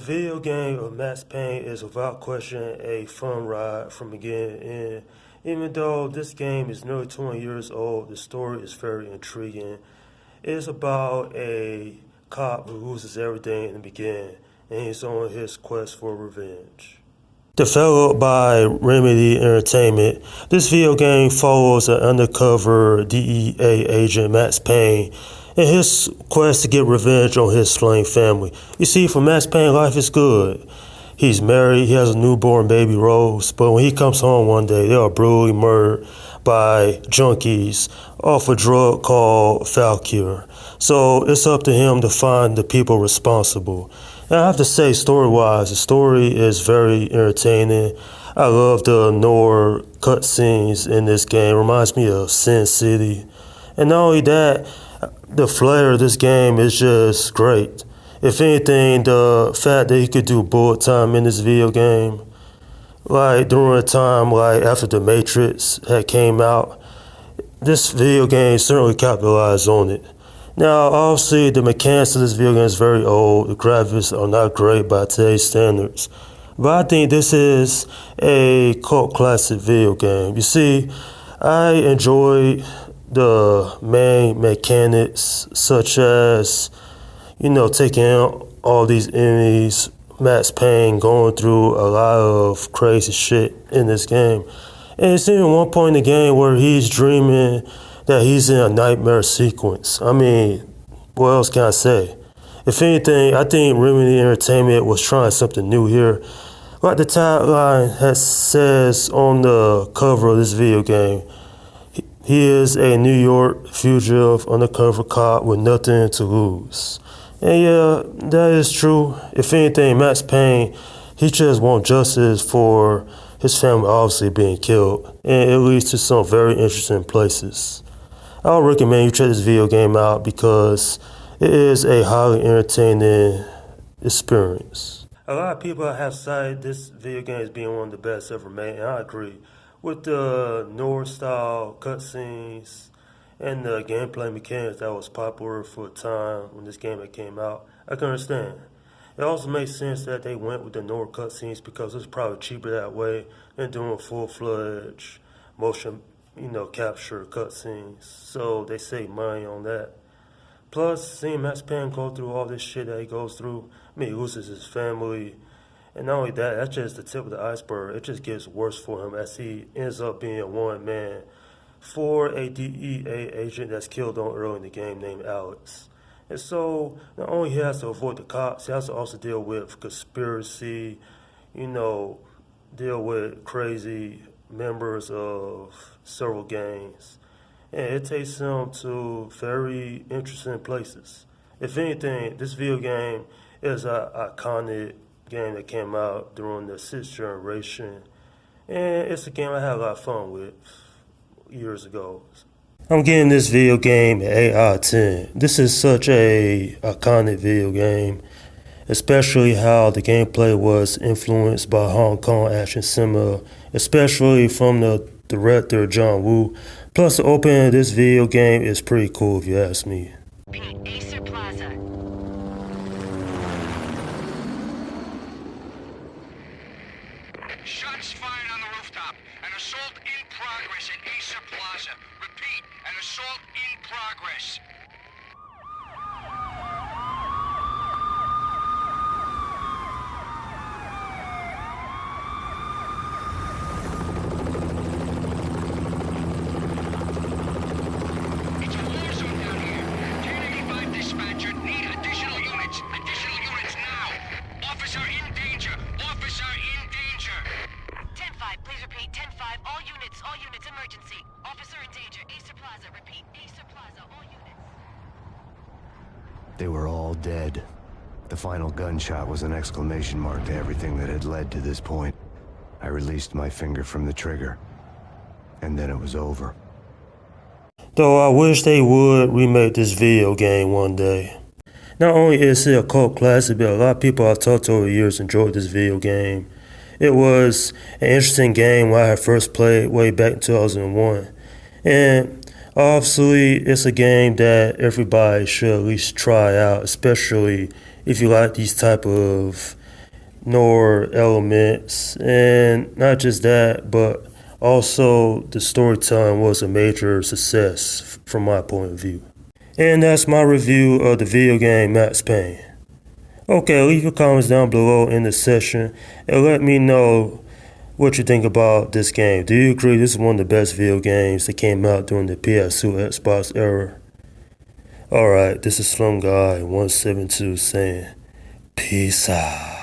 video game of Max Payne is without question a fun ride from beginning to end. Even though this game is nearly 20 years old, the story is very intriguing. It's about a cop who loses everything in the beginning, and he's on his quest for revenge. Developed by Remedy Entertainment, this video game follows an undercover DEA agent, Max Payne, in his quest to get revenge on his slain family. You see, for Max Payne, life is good. He's married, he has a newborn baby, Rose, but when he comes home one day, they are brutally murdered by junkies off a drug called Falcure. So it's up to him to find the people responsible. And I have to say, story-wise, the story is very entertaining. I love the noir cutscenes in this game. It reminds me of Sin City. And not only that, the flair of this game is just great. If anything, the fact that you could do bullet time in this video game, like during a time like after The Matrix had came out, this video game certainly capitalized on it. Now, obviously, the mechanics of this video game is very old. The graphics are not great by today's standards. But I think this is a cult classic video game. You see, I enjoy the main mechanics, such as, taking out all these enemies, Max Payne going through a lot of crazy shit in this game. And it's even one point in the game where he's dreaming that he's in a nightmare sequence. I mean, what else can I say? If anything, I think Remedy Entertainment was trying something new here. Like the tagline says on the cover of this video game, he is a New York fugitive undercover cop with nothing to lose. And yeah, that is true. If anything, Max Payne, he just wants justice for his family obviously being killed. And it leads to some very interesting places. I would recommend you check this video game out because it is a highly entertaining experience. A lot of people have cited this video game as being one of the best ever made, and I agree. With the noir style cutscenes and the gameplay mechanics that was popular for a time when this game came out, I can understand. It also makes sense that they went with the noir cutscenes because it's probably cheaper that way than doing full-fledged motion capture cutscenes, so they save money on that. Plus, seeing Max Payne go through all this shit that he goes through, he loses his family, and not only that, that's just the tip of the iceberg. It just gets worse for him as he ends up being a one-man for a DEA agent that's killed on early in the game named Alex. And so, not only he has to avoid the cops, he has to also deal with conspiracy, deal with crazy members of several gangs, and it takes him to very interesting places. If anything, this video game is an iconic game that came out during the 6th generation, and it's a game I had a lot of fun with years ago. I'm giving this video game an 8 out of 10. This is such a iconic video game, especially how the gameplay was influenced by Hong Kong action cinema, especially from the director John Woo. Plus, the opening of this video game is pretty cool if you ask me. Payne, Acer Plaza. Shots fired on the rooftop. An assault in progress at Acer Plaza. Repeat, an assault in progress. It's a war zone down here. 1085 dispatcher, need additional units. Additional units now. Officer in danger. Officer in danger. 10-5, please repeat. 10-5, all units, emergency. Officer in danger, Acer Plaza, repeat. Acer Plaza, all units. They were all dead. The final gunshot was an exclamation mark to everything that had led to this point. I released my finger from the trigger, and then it was over. Though I wish they would remake this video game one day. Not only is it a cult classic, but a lot of people I've talked to over the years enjoyed this video game. It was an interesting game when I had first played way back in 2001. And obviously, it's a game that everybody should at least try out, especially if you like these type of nor elements, and not just that, but also the storytelling was a major success from my point of view. And that's my review of the video game Max Payne. Okay, leave your comments down below in the section and let me know what you think about this game. Do you agree this is one of the best video games that came out during the PS2 Xbox era? Alright, this is Slum Guy 172 saying peace out.